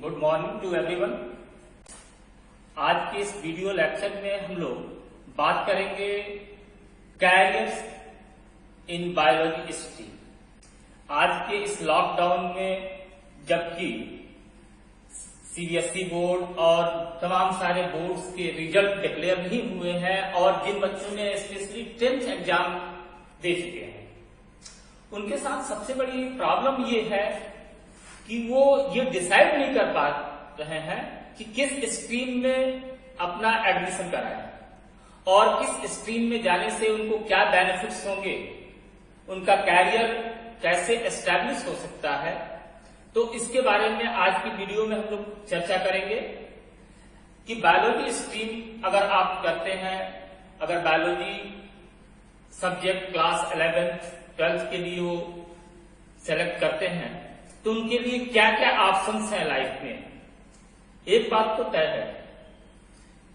Good morning to everyone. आज के इस वीडियो लेक्चर में हम लोग बात करेंगे कैरियर्स इन बायोलॉजी स्ट्रीम। आज के इस लॉकडाउन में जबकि सीबीएसई बोर्ड और तमाम सारे बोर्ड्स के रिजल्ट डिक्लेयर नहीं हुए हैं और जिन बच्चों ने स्पेशली 10th एग्जाम दे चुके हैं उनके साथ सबसे बड़ी प्रॉब्लम ये है कि वो ये डिसाइड नहीं कर पा रहे हैं कि किस स्ट्रीम में अपना एडमिशन कराएं और किस स्ट्रीम में जाने से उनको क्या बेनिफिट्स होंगे, उनका कैरियर कैसे एस्टैब्लिश हो सकता है। तो इसके बारे में आज की वीडियो में हम लोग चर्चा करेंगे कि बायोलॉजी स्ट्रीम अगर आप करते हैं, अगर biology subject class 11th 12th के लिए वो सेलेक्ट करते हैं तो उनके लिए क्या क्या ऑप्शंस हैं लाइफ में। एक बात तो तय है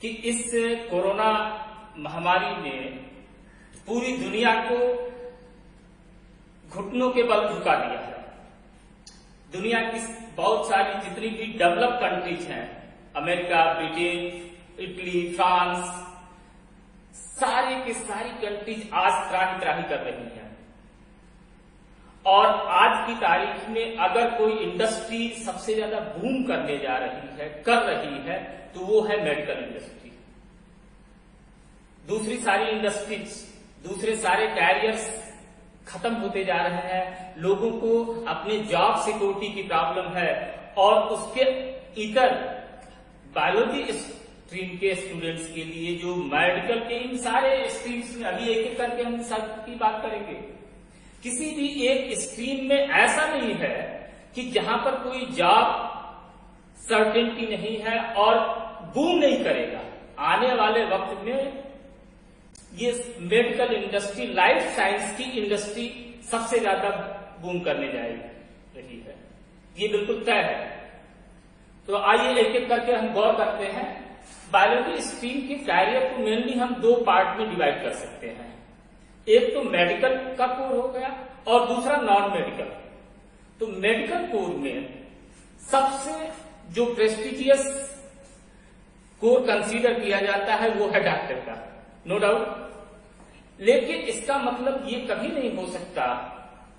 कि इस कोरोना महामारी ने पूरी दुनिया को घुटनों के बल झुका दिया है। दुनिया की बहुत सारी जितनी भी डेवलप कंट्रीज हैं, अमेरिका, ब्रिटेन, इटली, फ्रांस, सारी की सारी कंट्रीज आज त्राही कर रही हैं। और आज की तारीख में अगर कोई इंडस्ट्री सबसे ज्यादा बूम करने जा रही है, कर रही है, तो वो है मेडिकल इंडस्ट्री। दूसरी सारी इंडस्ट्रीज, दूसरे सारे कैरियर्स खत्म होते जा रहे हैं। लोगों को अपने जॉब सिक्योरिटी की प्रॉब्लम है और उसके इतर बायोलॉजी स्ट्रीम के स्टूडेंट्स के लिए जो मेडिकल के इन सारे स्ट्रीम्स में अभी एक एक करके हम सबकी बात करेंगे। किसी भी एक स्ट्रीम में ऐसा नहीं है कि जहां पर कोई जॉब सर्टेनिटी नहीं है और बूम नहीं करेगा। आने वाले वक्त में ये मेडिकल इंडस्ट्री, लाइफ साइंस की इंडस्ट्री सबसे ज्यादा बूम करने जा रही है, ये बिल्कुल तय है। तो आइए एक एक करके हम गौर करते हैं। बायोलॉजी स्ट्रीम के कैरियर को मेनली हम दो पार्ट में डिवाइड कर सकते हैं। एक तो मेडिकल का कोर हो गया और दूसरा नॉन मेडिकल। तो मेडिकल कोर में सबसे जो प्रेस्टिजियस कोर कंसीडर किया जाता है वो है डॉक्टर का, नो डाउट। लेकिन इसका मतलब ये कभी नहीं हो सकता,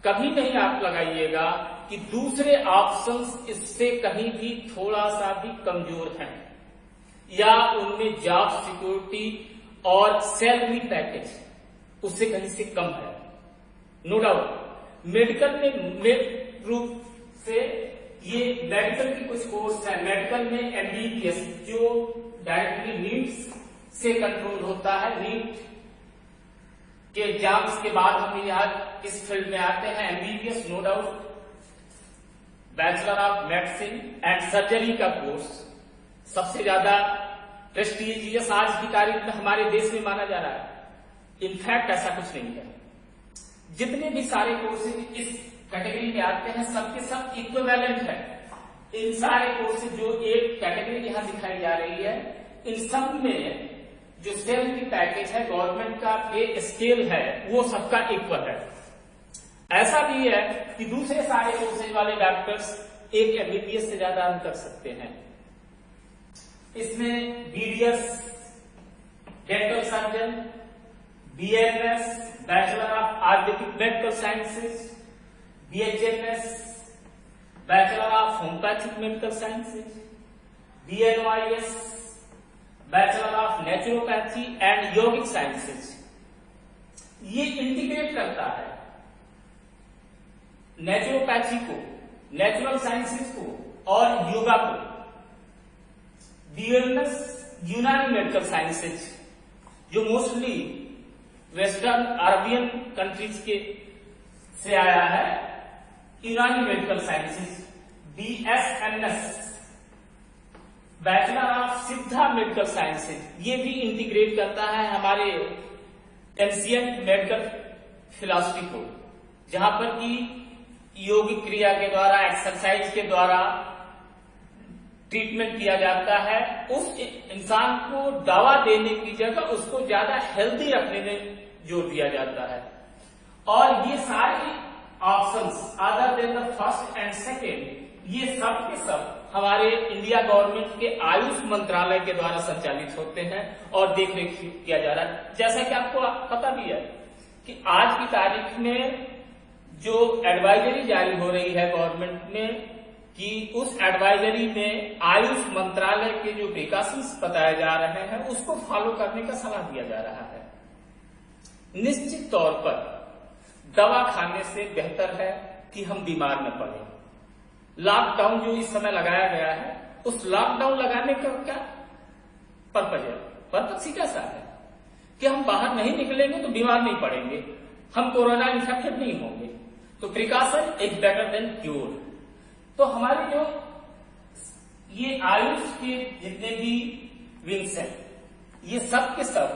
कभी नहीं आप लगाइएगा कि दूसरे ऑप्शंस इससे कहीं भी थोड़ा सा भी कमजोर हैं या उनमें जॉब सिक्योरिटी और सैलरी पैकेज उससे कहीं से कम है, नो डाउट। मेडिकल में मेन रूप से ये मेडिकल की कुछ कोर्स है। मेडिकल में एमबीबीएस जो डायरेक्टली नीट से कंट्रोल होता है, नीट के एग्जाम्स के बाद हम यहाँ इस फील्ड में आते हैं। MBBS no doubt bachelor of medicine and surgery का कोर्स सबसे ज्यादा प्रेस्टिजियस आज की तारीख में हमारे देश में माना जा रहा है। इनफैक्ट ऐसा कुछ नहीं है। जितने भी सारे कोर्सेज इस कैटेगरी में आते हैं सबके सब इक्विवेलेंट है। इन सारे कोर्सेज जो एक कैटेगरी यहां दिखाई जा रही है, इन सब में जो सैलरी पैकेज है, गवर्नमेंट का पे स्केल है, वो सबका इक्वल है। ऐसा भी है कि दूसरे सारे कोर्सेज वाले डॉक्टर्स एक एमबीबीएस से ज्यादा अर्न कर सकते हैं। इसमें BDS dental surgeon, BAMS bachelor of Ayurvedic medical sciences, BHMS bachelor of homeopathic medical sciences, BNYS bachelor of naturopathy and yogic sciences. ये इंटीग्रेट करता है नेचुरोपैथी को, नेचुरल साइंसेज को और योगा को। BLS यूनानी मेडिकल साइंसेज जो मोस्टली वेस्टर्न अरबियन कंट्रीज के से आया है, यूनानी medical sciences. BSMS bachelor of सिद्धा मेडिकल साइंसेज, ये भी इंटीग्रेट करता है हमारे एंशिएंट मेडिकल फिलॉसफी को, जहां पर कि योगिक क्रिया के द्वारा, एक्सरसाइज के द्वारा ट्रीटमेंट किया जाता है। उस इंसान को दवा देने की जगह उसको ज्यादा हेल्दी रखने में जोर दिया जाता है। और ये सारी options other than the first and second, ये सब के सब हमारे इंडिया गवर्नमेंट के आयुष मंत्रालय के द्वारा संचालित होते हैं और देखरेख किया जा रहा है। जैसा कि आपको पता भी है कि आज की तारीख में जो एडवाइजरी जारी हो रही है गवर्नमेंट में, कि उस एडवाइजरी में आयुष मंत्रालय के जो प्रिकॉशंस बताए जा रहे हैं उसको फॉलो करने का सलाह दिया जा रहा है। निश्चित तौर पर दवा खाने से बेहतर है कि हम बीमार न पड़े। लॉकडाउन जो इस समय लगाया गया है, उस लॉकडाउन लगाने का क्या पर्पज है? पर्पज सीधा सा है कि हम बाहर नहीं निकलेंगे तो बीमार नहीं पड़ेंगे, हम कोरोना इन्फेक्टेड नहीं होंगे। तो precaution is better than cure. तो हमारे जो ये आयुष के जितने भी विंग्स हैं, ये सब के सब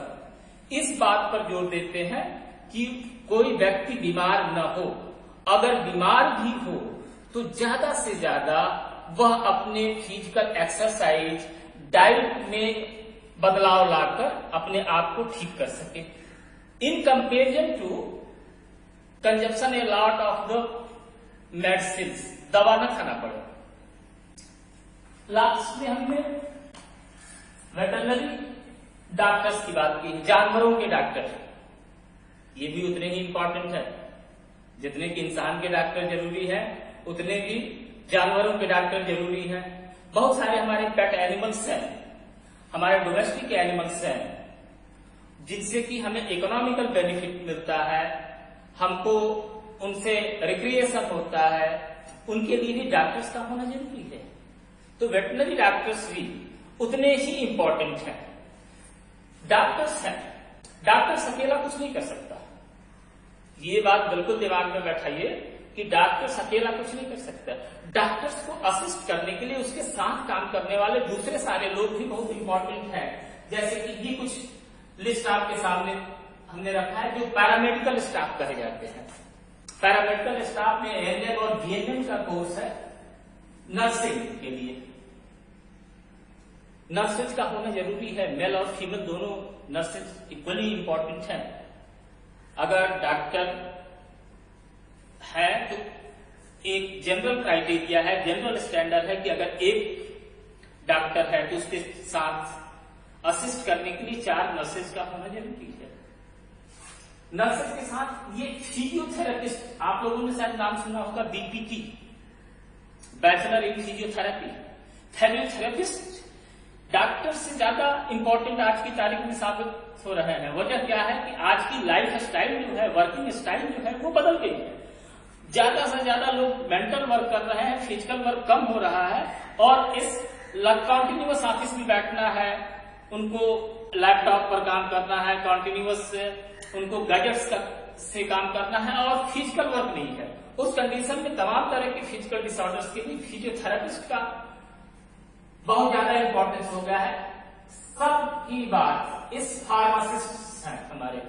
इस बात पर जोर देते हैं कि कोई व्यक्ति बीमार न हो, अगर बीमार भी हो तो ज्यादा से ज्यादा वह अपने फिजिकल एक्सरसाइज, डाइट में बदलाव लाकर अपने आप को ठीक कर सके, in comparison to consumption a lot of the medicine, दवा न खाना पड़े। लास्ट में हमने वेटरनरी डॉक्टर्स की बात की, जानवरों के डॉक्टर, ये भी उतने ही इंपॉर्टेंट है जितने कि इंसान के डॉक्टर जरूरी है, उतने भी जानवरों के डॉक्टर जरूरी हैं। बहुत सारे हमारे पेट एनिमल्स हैं, हमारे डोमेस्टिक एनिमल्स हैं, जिनसे कि हमें इकोनॉमिकल बेनिफिट मिलता है, हमको उनसे रिक्रिएशन होता है, उनके लिए भी डॉक्टर्स का होना जरूरी है। तो वेटरनरी डॉक्टर्स भी उतने ही इंपॉर्टेंट हैं। डॉक्टर्स हैं, डॉक्टर्स अकेला कुछ नहीं कर सकता, ये बात बिल्कुल दिमाग में बैठाइए कि डॉक्टर्स अकेला कुछ नहीं कर सकता। डॉक्टर्स को असिस्ट करने के लिए उसके साथ काम करने वाले दूसरे सारे लोग भी बहुत इंपॉर्टेंट हैं। जैसे कि ये कुछ लिस्ट आपके सामने हमने रखा है जो पैरामेडिकल स्टाफ कहे जाते हैं। पैरामेडिकल स्टाफ में एएनएम और बीएनएम का कोर्स है नर्सिंग के लिए। नर्सेज का होना जरूरी है, मेल और फीमेल दोनों नर्सेज इक्वली इंपॉर्टेंट हैं। अगर डॉक्टर है तो एक जनरल क्राइटेरिया है, जनरल स्टैंडर्ड है कि अगर एक डॉक्टर है तो उसके साथ असिस्ट करने के लिए 4 नर्सेज का होना जरूरी है। नर्सेज के साथ ये फिजियोथेरेपिस्ट, आप लोगों ने शायद नाम सुना होगा, BPT, bachelor in physiotherapy. Physiotherapist doctor से ज्यादा इंपॉर्टेंट आज की तारीख में साबित हो रहे हैं। वजह क्या है कि आज की लाइफ स्टाइल जो है, वर्किंग स्टाइल जो है, वो बदल गई है। ज्यादा से ज्यादा लोग मेंटल वर्क कर रहे हैं, फिजिकल वर्क कम हो रहा है, और इस कंटिन्यूअस ऑफिस में बैठना है, उनको लैपटॉप पर काम करना है, कंटिन्यूअस उनको गैजेट्स से काम करना है और फिजिकल वर्क नहीं है। उस कंडीशन में तमाम तरह के फिजिकल डिसऑर्डर्स के लिए फिजियोथेरेपिस्ट का बहुत ज्यादा इंपॉर्टेंस हो गया है। सबकी बात इस फार्मासिस्ट हैं हमारे।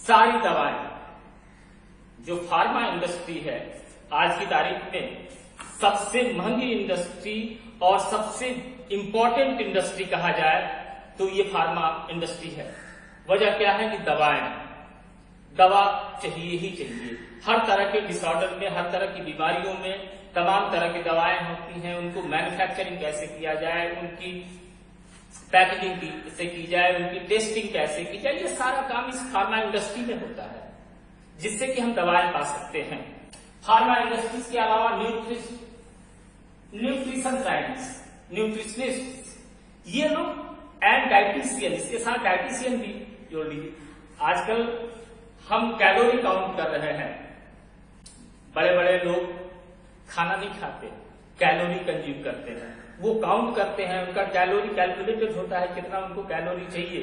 सारी दवाएं जो फार्मा इंडस्ट्री है आज की तारीख में सबसे महंगी इंडस्ट्री और सबसे इंपॉर्टेंट इंडस्ट्री कहा जाए तो ये फार्मा इंडस्ट्री है। वजह क्या है कि दवा चाहिए ही चाहिए। हर तरह के डिसऑर्डर में, हर तरह की बीमारियों में तमाम तरह की दवाएं होती हैं। उनको मैन्युफैक्चरिंग कैसे किया जाए, उनकी पैकेजिंग कैसे की जाए, उनकी टेस्टिंग कैसे की जाए, ये सारा काम इस फार्मा इंडस्ट्री में होता है, जिससे कि हम दवाएं पा सकते हैं। फार्मा इंडस्ट्रीज के अलावा न्यूट्रिशन साइंस, न्यूट्रिशनिस्ट, ये लोग एंड डाइटिशियन, इसके साथ डाइटिशियन भी जोड़ लीजिए। आजकल हम कैलोरी काउंट कर रहे हैं, बड़े बड़े लोग खाना नहीं खाते, कैलोरी कंज्यूम करते हैं, वो काउंट करते हैं, उनका कैलोरी कैलकुलेटेड होता है कितना उनको कैलोरी चाहिए,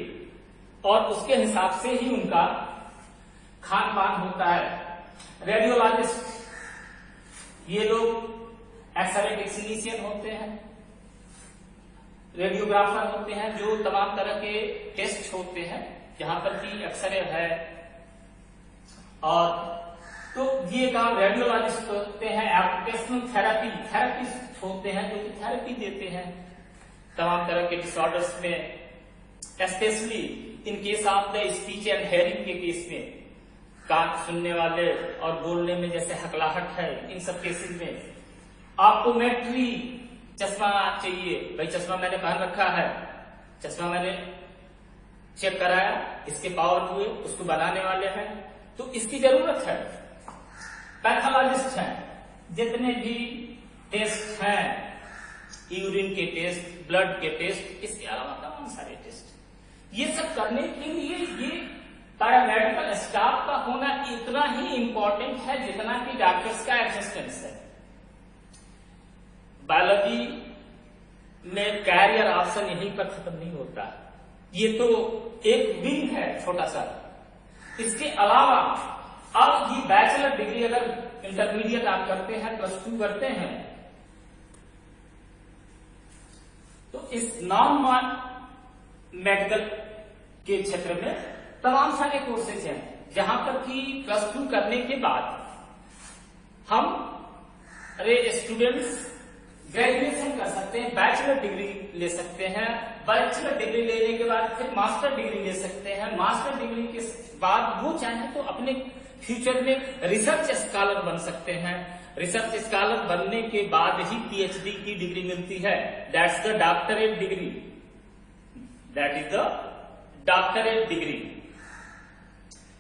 और उसके हिसाब से ही उनका खान पान होता है। रेडियोलॉजिस्ट, ये लोग एक्सरे टेक्नीशियन होते हैं, रेडियोग्राफर होते हैं, जो तमाम तरह के टेस्ट होते हैं जहां पर कि एक्सरे है, और तो ये काम रेडियोलॉजिस्ट होते हैं। एप्लीकेशनल थेरेपिस्ट होते हैं जो थेरेपी देते हैं तमाम तरह के डिसऑर्डर्स में, specially in case of the speech and hearing के केस में कान सुनने वाले और बोलने में जैसे हकलाहट है, इन सब केसेस में आपको मैट्री चश्मा चाहिए। भाई चश्मा मैंने पहन रखा है, चश्मा मैंने चेक कराया, इसके पावर हुए, उसको बनाने वाले हैं, तो इसकी जरूरत है। पैथोलॉजिस्ट हैं, जितने भी टेस्ट हैं, यूरिन के टेस्ट, ब्लड के टेस्ट, इसके अलावा तमाम सारे टेस्ट, ये सब करने के लिए ये पैरामेडिकल स्टाफ का होना इतना ही इंपॉर्टेंट है जितना कि डॉक्टर्स का एग्जिस्टेंस है। बायोलॉजी में कैरियर ऑप्शन यहीं पर खत्म नहीं होता, ये तो एक विंग है छोटा सा। इसके अलावा अब ये बैचलर डिग्री अगर इंटरमीडिएट आप करते हैं, +2 करते हैं, तो इस नॉन मेडिकल के क्षेत्र में तमाम सारे कोर्सेज हैं, जहां पर कि +2 करने के बाद हम स्टूडेंट्स ग्रेजुएशन कर सकते हैं, बैचलर डिग्री ले सकते हैं, बैचलर डिग्री लेने के बाद फिर मास्टर डिग्री ले सकते हैं, मास्टर डिग्री के बाद वो चाहे तो अपने फ्यूचर में रिसर्च स्कॉलर बन सकते हैं। रिसर्च स्कॉलर बनने के बाद ही पीएचडी की डिग्री मिलती है, that's the doctorate degree, that is the doctorate degree.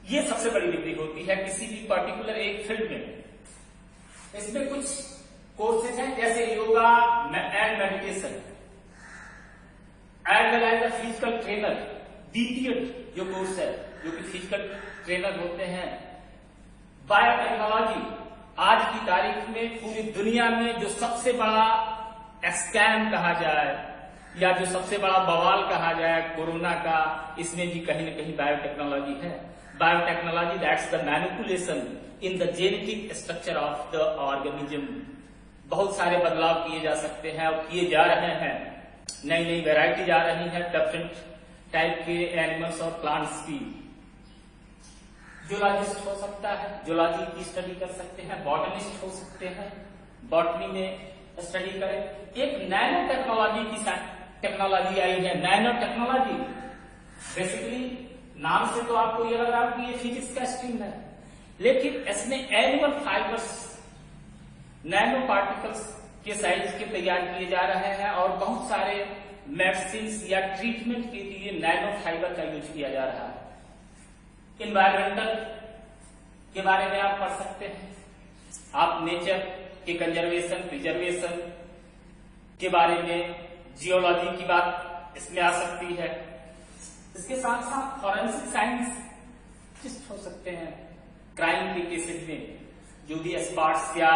ये सबसे बड़ी डिग्री होती है किसी भी पर्टिकुलर एक फील्ड में। इसमें कुछ कोर्सेज हैं जैसे yoga and meditation, as well as the physical trainer, DTEd जो कोर्स है, जो कि फिजिकल ट्रेनर होते हैं। बायोटेक्नोलॉजी, आज की तारीख में पूरी दुनिया में जो सबसे बड़ा स्कैम कहा जाए या जो सबसे बड़ा बवाल कहा जाए कोरोना का, इसमें भी कहीं न कहीं बायोटेक्नोलॉजी है। Biotechnology that's the manipulation in the genetic structure of the organism. बहुत सारे बदलाव किए जा सकते हैं और किए जा रहे हैं, नई नई वैरायटी आ रही है डिफरेंट टाइप के एनिमल्स और प्लांट्स की। जूलॉजिस्ट हो सकता है, जूलॉजी की स्टडी कर सकते हैं, बॉटनिस्ट हो सकते हैं, बॉटनी में स्टडी करें। एक नैनो टेक्नोलॉजी की टेक्नोलॉजी आई है, नैनो टेक्नोलॉजी। बेसिकली नाम से तो आपको ये लग रहा है कि ये फिजिक्स का स्ट्रीम है, लेकिन इसमें एनिमल फाइबर्स, नैनो पार्टिकल्स के साइज के तैयार किए जा रहे हैं और बहुत सारे मेडिसिन या ट्रीटमेंट के लिए नैनो फाइबर का यूज किया जा रहा है। इन्वायरमेंटल के बारे में आप पढ़ सकते हैं, आप नेचर के कंजर्वेशन, प्रिजर्वेशन के बारे में, जियोलॉजी की बात इसमें आ सकती है। इसके साथ साथ फॉरेंसिक साइंस हो सकते हैं, क्राइम के केसेस में जो भी स्पॉट्स या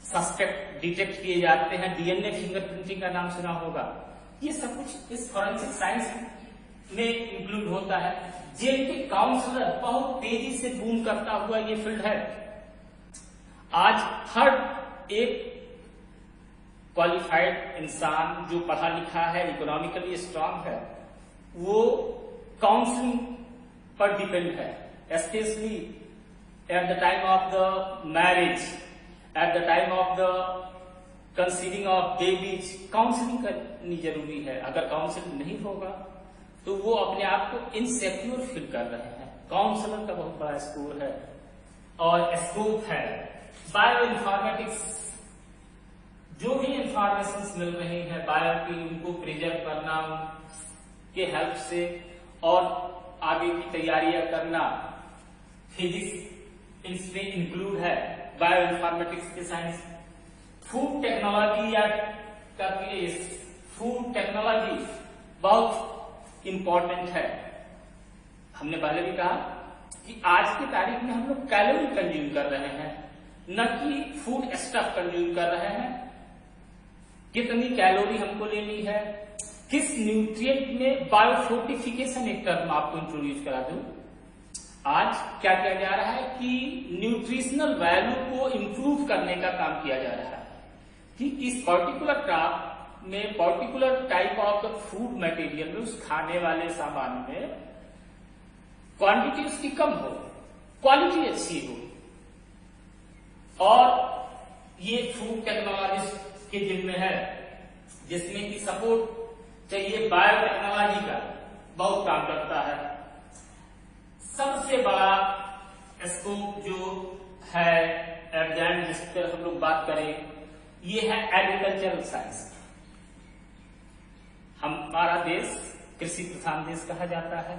सस्पेक्ट डिटेक्ट किए जाते हैं, डीएनए फिंगरप्रिंटिंग का नाम सुना होगा, ये सब कुछ इस फॉरेंसिक साइंस में इंक्लूड होता है। जेनेटिक काउंसलर बहुत तेजी से बूम करता हुआ ये फील्ड है। आज हर एक क्वालिफाइड इंसान जो पढ़ा लिखा है, इकोनॉमिकली स्ट्रांग है, वो काउंसलिंग पर डिपेंड है, specially at the time of the marriage, at the time of the conceiving of babies. Counselling करनी जरूरी है। अगर काउंसलिंग नहीं होगा तो वो अपने आप को इनसिक्योर फील कर रहे हैं। काउंसलर का बहुत बड़ा स्कोर है और स्कोप है। बायो इन्फॉर्मेटिक्स, जो भी इंफॉर्मेशन मिल रही है बायो की, उनको प्रिजर्व करना के हेल्प से और आगे की तैयारियां करना, फिजिक्स इसमें इंक्लूड है, बायो इन्फॉर्मेटिक्स के साइंस। फूड टेक्नोलॉजी या का केस, फूड टेक्नोलॉजी बहुत इंपॉर्टेंट है। हमने पहले भी कहा कि आज की तारीख में हम लोग कैलोरी कंज्यूम कर रहे हैं, न कि फूड स्टफ कंज्यूम कर रहे हैं। कितनी कैलोरी हमको लेनी है, किस न्यूट्रिएंट में, बायोफोर्टिफिकेशन एक टर्म आपको इंट्रोड्यूस करा दूं। आज क्या किया जा रहा है कि न्यूट्रिशनल वैल्यू को इंप्रूव करने का काम किया जा रहा है कि इस पर्टिकुलर क्रॉप में, particular type of the food material में, उस खाने वाले सामान में क्वांटिटी उसकी कम हो, क्वालिटी अच्छी हो। और ये फूड टेक्नोलॉजिस्ट के जिम्मे है, जिसमें कि सपोर्ट चाहिए बायोटेक्नोलॉजी का, बहुत काम करता है। सबसे बड़ा स्कोप जो है एग्जाम जिस पर हम लोग बात करें, ये है एग्रीकल्चरल साइंस। हमारा देश कृषि प्रधान देश कहा जाता है,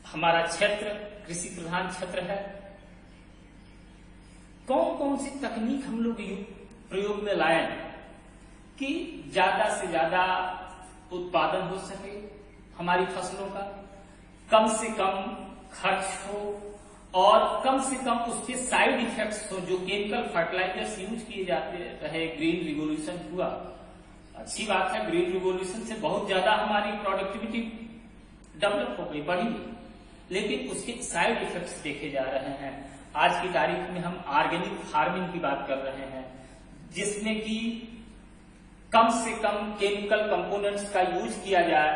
हमारा क्षेत्र कृषि प्रधान क्षेत्र है। कौन कौन सी तकनीक हम लोग प्रयोग में लाएं कि ज्यादा से ज्यादा उत्पादन हो सके हमारी फसलों का, कम से कम खर्च हो और कम से कम उसके साइड इफेक्ट्स हो। जो केमिकल फर्टिलाइजर्स यूज किए जाते रहे, ग्रीन रिवोल्यूशन हुआ, अच्छी बात है, ग्रीन रिवोल्यूशन से बहुत ज्यादा हमारी प्रोडक्टिविटी डेवलप हो गई, बढ़ी, लेकिन उसके साइड इफेक्ट्स देखे जा रहे हैं। आज की तारीख में हम ऑर्गेनिक फार्मिंग की बात कर रहे हैं, जिसमें कि कम से कम केमिकल कंपोनेंट्स का यूज किया जाए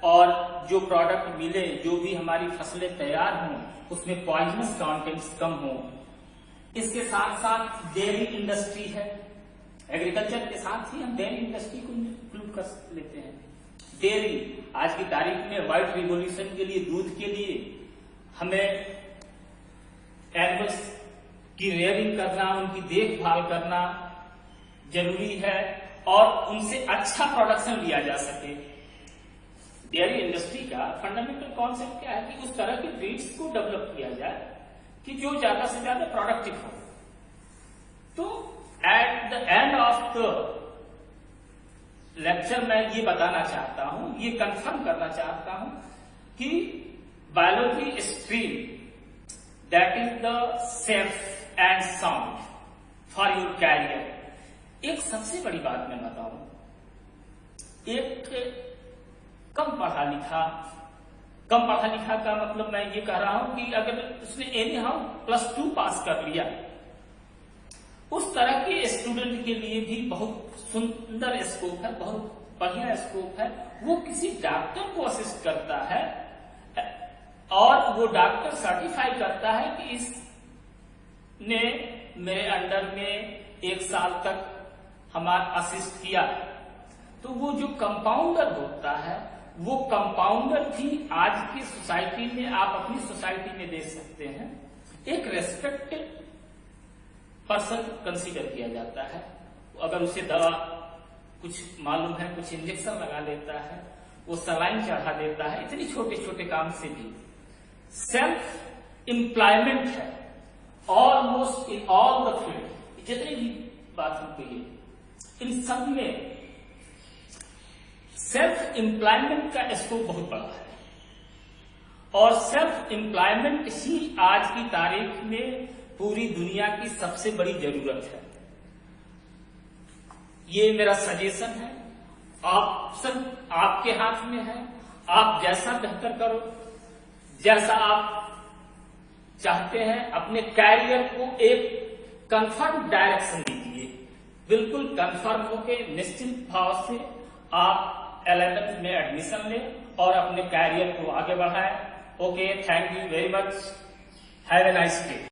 और जो प्रोडक्ट मिले, जो भी हमारी फसलें तैयार हों, उसमें पॉइजनस कंटेंट्स कम हो। इसके साथ साथ डेयरी इंडस्ट्री है, एग्रीकल्चर के साथ ही हम डेयरी इंडस्ट्री को इंक्लूड कर लेते हैं। डेयरी आज की तारीख में व्हाइट रिवोल्यूशन के लिए, दूध के लिए हमें एनिमल्स की रेयरिंग करना, उनकी देखभाल करना जरूरी है और उनसे अच्छा प्रोडक्शन लिया जा सके। डेयरी इंडस्ट्री का फंडामेंटल कॉन्सेप्ट क्या है कि उस तरह के ब्रीड्स को डेवलप किया जाए कि जो ज्यादा से ज्यादा प्रोडक्टिव हो। तो at the end of the lecture मैं ये बताना चाहता हूं, ये कंफर्म करना चाहता हूं कि biology stream that is the safe and sound for your career. एक सबसे बड़ी बात मैं बताऊं, एक कम पढ़ा लिखा का मतलब मैं ये कह रहा हूं कि अगर उसने एनी हाउ +2 पास कर लिया, उस तरह के स्टूडेंट के लिए भी बहुत सुंदर स्कोप है, बहुत बढ़िया स्कोप है। वो किसी डॉक्टर को असिस्ट करता है और वो डॉक्टर सर्टिफाई करता है कि इसने मेरे अंडर में 1 साल तक हमारा असिस्ट किया। तो वो जो कंपाउंडर होता है, वो कंपाउंडर भी आज की सोसाइटी में, आप अपनी सोसाइटी में देख सकते हैं, एक रेस्पेक्टेड पर्सन कंसीडर किया जाता है। अगर उसे दवा कुछ मालूम है, कुछ इंजेक्शन लगा देता है, वो सलाइन चढ़ा देता है, इतनी छोटे छोटे काम से भी सेल्फ एम्प्लॉयमेंट है almost in all the field. जितनी भी बात हम कहिए, इन सब में सेल्फ एम्प्लॉयमेंट का स्कोप बहुत बड़ा है और सेल्फ एम्प्लॉयमेंट ही आज की तारीख में पूरी दुनिया की सबसे बड़ी जरूरत है। ये मेरा सजेशन है, ऑप्शन आपके हाथ में है। आप जैसा बेहतर करो, जैसा आप चाहते हैं, अपने कैरियर को एक कंफर्म डायरेक्शन दीजिए। बिल्कुल कंफर्म होके निश्चिंत भाव से आप LLM में एडमिशन लें और अपने कैरियर को आगे बढ़ाएं। Okay, thank you very much, have a nice day.